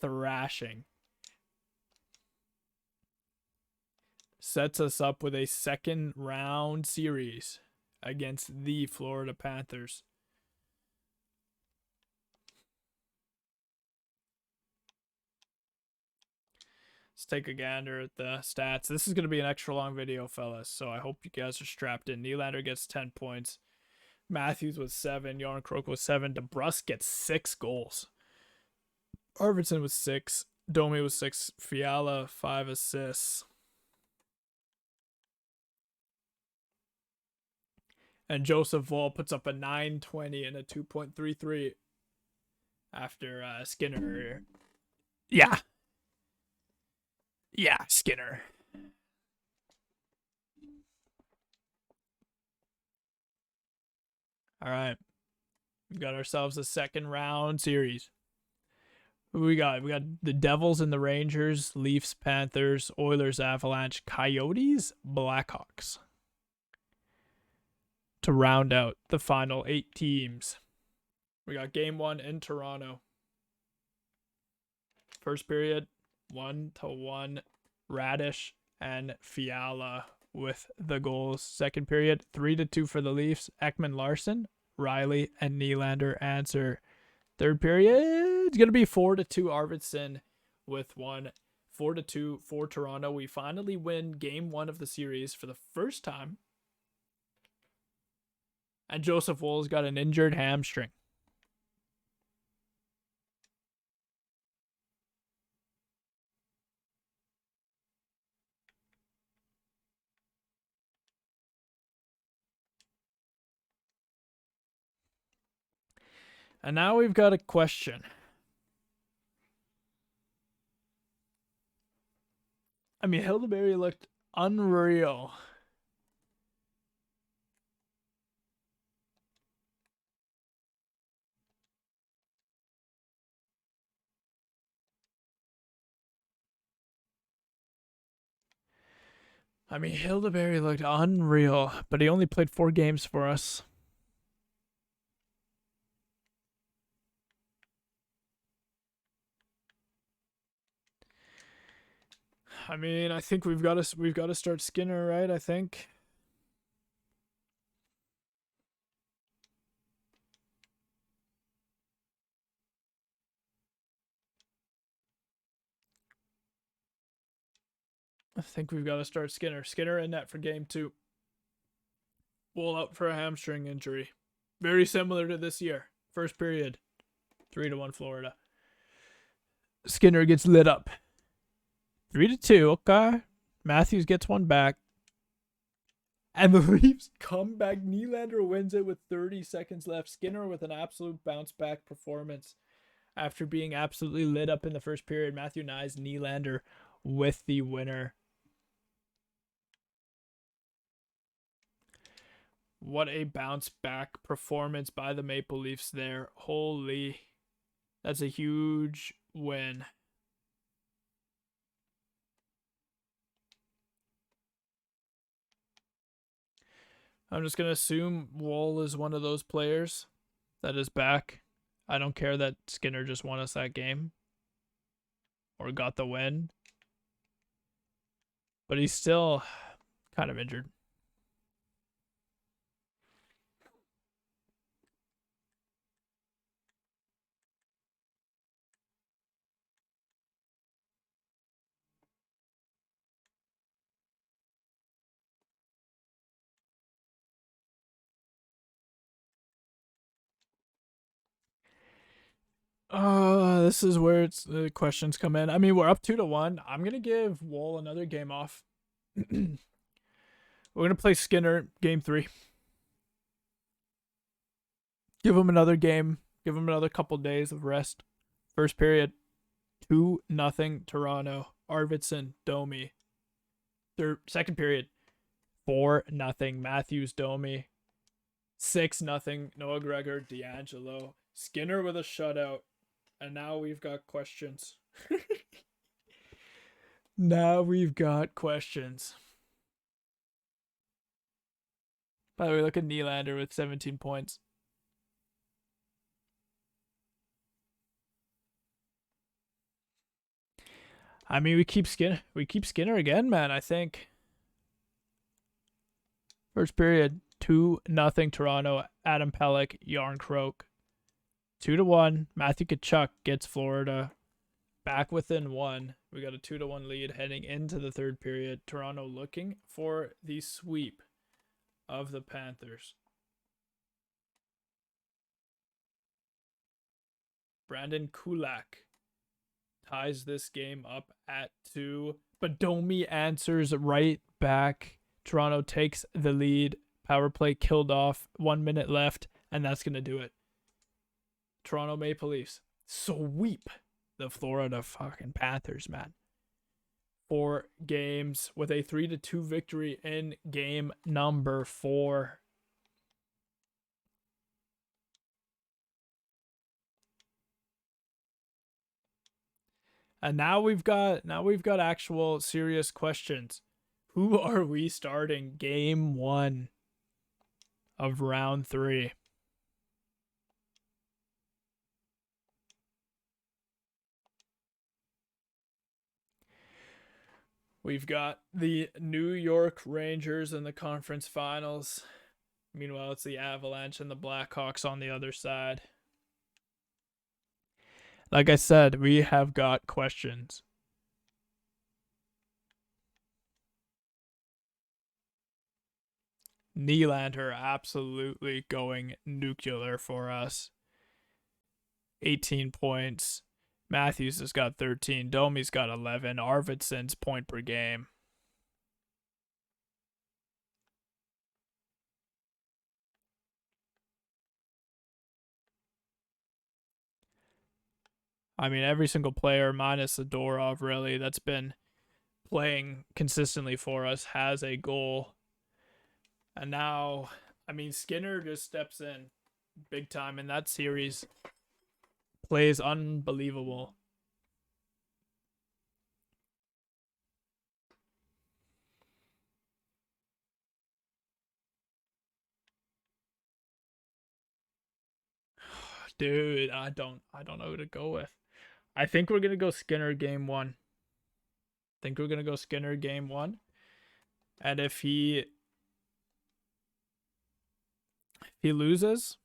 thrashing. Sets us up with a second round series against the Florida Panthers. Let's take a gander at the stats. This is going to be an extra long video, fellas, so I hope you guys are strapped in. Nylander gets 10 points. Matthews with 7. Järnkrok with 7. DeBrusk gets 6 goals. Arvidsson with 6. Domi with 6. Fiala 5 assists. And Joseph Woll puts up a 920 and a 2.33 after Skinner. Yeah, Skinner. All right. We got ourselves a second round series. Who we got? We got the Devils and the Rangers, Leafs, Panthers, Oilers, Avalanche, Coyotes, Blackhawks. To round out the final 8 teams. We got Game 1 in Toronto. First period, 1-1. Radish and Fiala with the goals. Second period, 3-2 for the Leafs. Ekman Larson, Riley, and Nylander answer. Third period, it's going to be 4-2 Arvidsson with 1. 4-2 for Toronto. We finally win Game 1 of the series for the first time. And Joseph Woll's got an injured hamstring. And now we've got a question. I mean, Hildeberry looked unreal. I mean, Hildeberry looked unreal, but he only played 4 games for us. I mean, I think we've got to start Skinner, right? I think. We've got to start Skinner. Skinner in net for Game 2. Woll out for a hamstring injury. Very similar to this year. First period, 3-1 Florida. Skinner gets lit up. 3-2, okay. Matthews gets 1 back. And the Leafs come back. Nylander wins it with 30 seconds left. Skinner with an absolute bounce back performance after being absolutely lit up in the first period. Matthew Knies, Nylander with the winner. What a bounce back performance by the Maple Leafs there. Holy, that's a huge win. I'm just going to assume Woll is one of those players that is back. I don't care that Skinner just won us that game or got the win, but he's still kind of injured. This is where the questions come in. I mean, we're up 2-1. I'm gonna give Wool another game off. We're gonna play Skinner game 3. Give him another game. Give him another couple days of rest. First period, 2-0 Toronto. Arvidsson, Domi. Second period, 4-0 Matthews, Domi. 6-0 Noah Gregor, D'Angelo. Skinner with a shutout. And now we've got questions. Now we've got questions. By the way, look at Nylander with 17 points. I mean, we keep Skinner again, man, I think. First period, 2-0 Toronto. Adam Pelech, Yarncroke. 2-1. Matthew Tkachuk gets Florida back within 1. We got a 2-1 lead heading into the third period. Toronto looking for the sweep of the Panthers. Brandon Kulak ties this game up at 2. But Domi answers right back. Toronto takes the lead. Power play killed off. 1 minute left, and that's going to do it. Toronto Maple Leafs sweep the Florida fucking Panthers, man. 4 games with a 3-2 victory in game number 4. And now we've got actual serious questions. Who are we starting game 1 of round 3? We've got the New York Rangers in the conference finals. Meanwhile, it's the Avalanche and the Blackhawks on the other side. Like I said, we have got questions. Nylander absolutely going nuclear for us. 18 points. Matthews has got 13. Domi's got 11. Arvidsson's point per game. I mean, every single player, minus Zadorov, really, that's been playing consistently for us, has a goal. And now, I mean, Skinner just steps in big time in that series. Plays unbelievable. Dude, I don't know who to go with. I think we're gonna go Skinner game 1. And if he loses,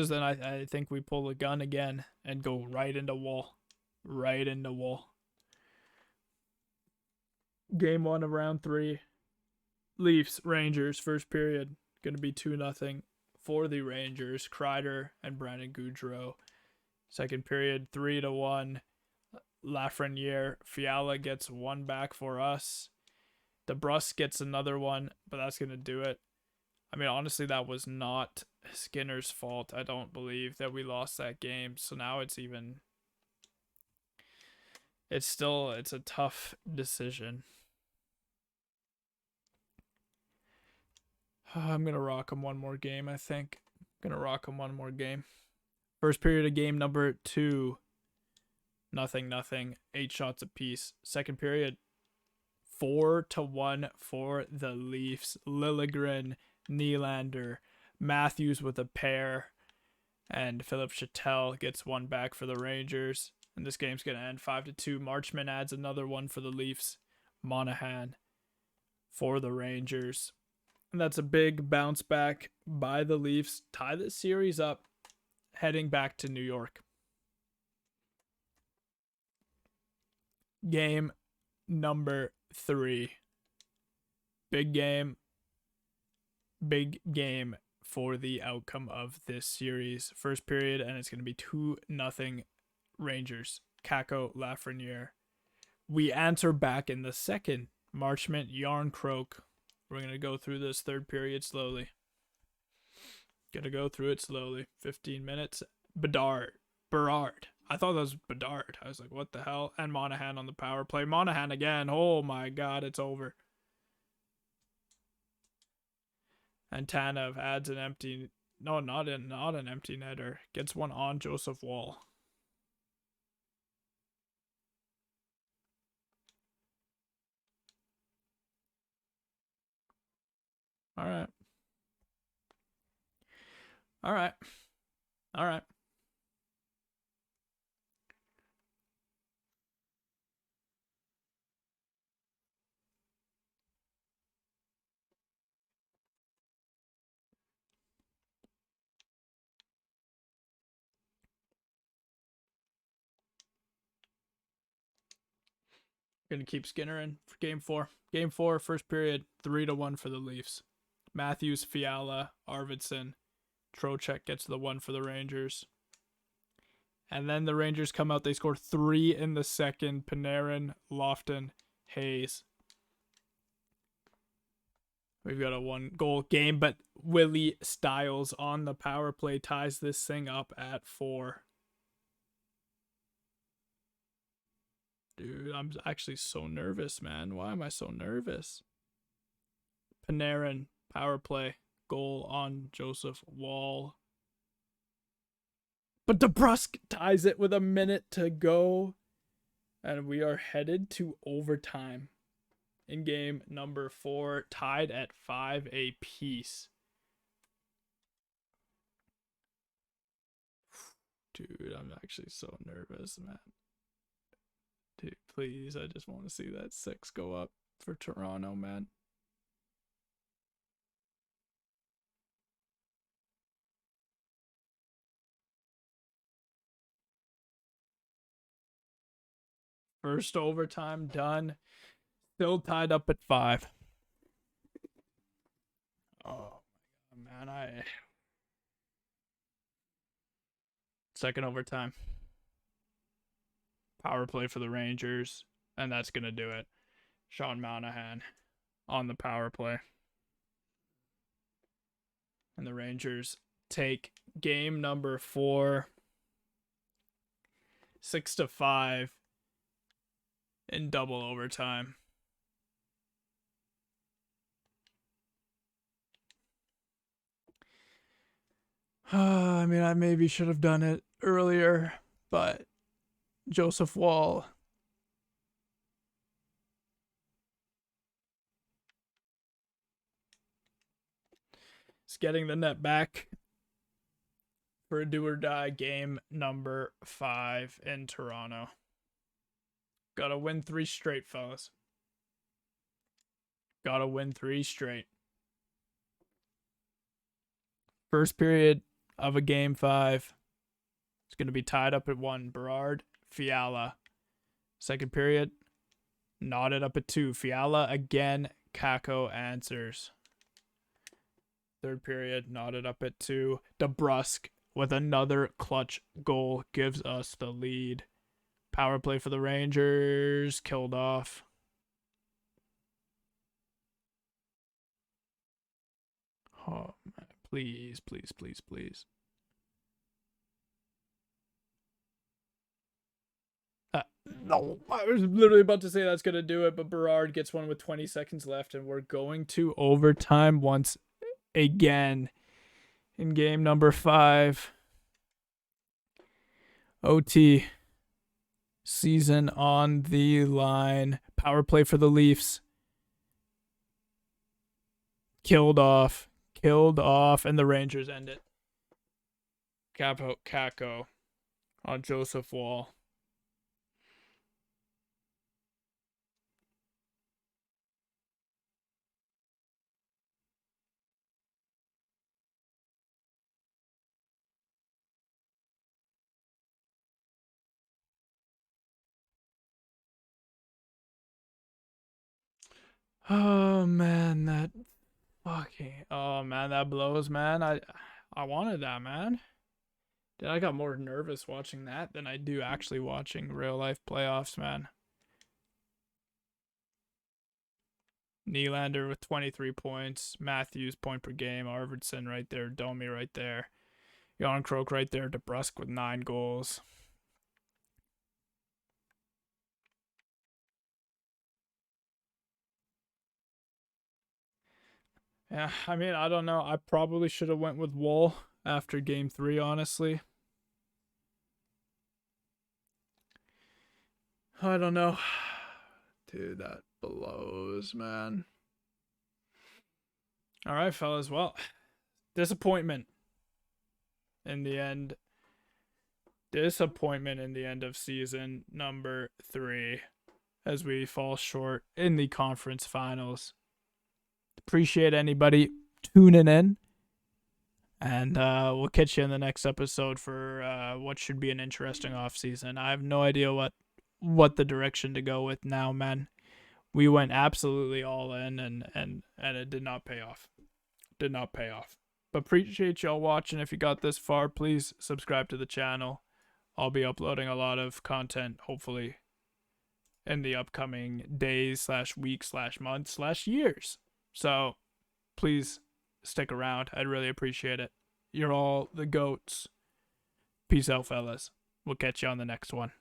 then I think we pull the gun again and go right into Wool. Game 1 of round 3. Leafs, Rangers, first period. Going to be 2-0 for the Rangers. Kreider and Brandon Gaudreau. Second period, 3-1. Lafreniere. Fiala gets 1 back for us. DeBrusque gets another 1, but that's going to do it. I mean, honestly, that was not Skinner's fault. I don't believe that we lost that game. So now it's a tough decision. I'm going to rock him one more game, I think. First period of game number 2. 0-0. 8 shots apiece. Second period, 4-1 for the Leafs. Liljegren, Nylander, Matthews with a pair, and Philip Chattel gets 1 back for the Rangers. And this game's going to end 5-2. Marchman adds another 1 for the Leafs. Monahan for the Rangers. And that's a big bounce back by the Leafs. Tie this series up, heading back to New York. Game number 3. Big game. big game for the outcome of this series. First period, and it's going to be 2-0 Rangers. Kako Lafreniere. We answer back in the second. Marchment Yarncroke. We're going to go through this third period slowly. Gonna go through it slowly. 15 minutes. Berard. I thought that was Bedard. I was like, what the hell? And Monahan on the power play. Monahan again. Oh my god, it's over. And Tanev adds an empty... No, not an empty netter. Gets one on Joseph Woll. All right. Gonna keep Skinner in for game 4. Game 4, first period, 3-1 for the Leafs. Matthews, Fiala, Arvidsson. Trocheck gets the 1 for the Rangers. And then the Rangers come out. They score 3 in the second. Panarin, Lofton, Hayes. We've got a 1-goal game, but Willie Stiles on the power play ties this thing up at 4. Dude, I'm actually so nervous, man. Why am I so nervous? Panarin, power play, goal on Joseph Woll. But DeBrusk ties it with a minute to go. And we are headed to overtime in game number 4, tied at 5 apiece. Dude, I'm actually so nervous, man. Dude, please, I just want to see that 6 go up for Toronto, man. First overtime done. Still tied up at 5. Oh, man, Second overtime. Power play for the Rangers, and that's going to do it. Sean Monahan on the power play. And the Rangers take game number 4, 6-5 in double overtime. I mean, I maybe should have done it earlier, but Joseph Woll is getting the net back for a do or die game number 5 in Toronto. Gotta win 3 straight, fellas. Gotta win 3 straight. First period of a game 5. It's going to be tied up at 1. Berard, Fiala. Second period, knotted up at 2. Fiala again. Kako answers. Third period, knotted up at 2. DeBrusk with another clutch goal gives us the lead. Power play for the Rangers. Killed off. Oh, man. Please, please, please, please. No, I was literally about to say that's going to do it, but Berard gets one with 20 seconds left, and we're going to overtime once again in game number 5. OT. Season on the line. Power play for the Leafs. Killed off, and the Rangers end it. Kako on Joseph Woll. Oh man, that Okay. Oh man, that blows, man. I wanted that, man. Dude, I got more nervous watching that than I do actually watching real life playoffs, man. Nylander with 23 points, Matthews point per game, Arvidsson right there, Domi right there, Jarnkrok right there, DeBrusk with 9 goals. Yeah, I mean, I don't know. I probably should have went with Wool after game 3, honestly. I don't know. Dude, that blows, man. All right, fellas. Well, disappointment in the end. Disappointment in the end of season number 3 as we fall short in the conference finals. Appreciate anybody tuning in. And we'll catch you in the next episode for what should be an interesting offseason. I have no idea what the direction to go with now, man. We went absolutely all in, and it did not pay off. Did not pay off. But appreciate y'all watching. If you got this far, please subscribe to the channel. I'll be uploading a lot of content, hopefully, in the upcoming days / weeks / months / years. So please stick around. I'd really appreciate it. You're all the goats. Peace out, fellas. We'll catch you on the next one.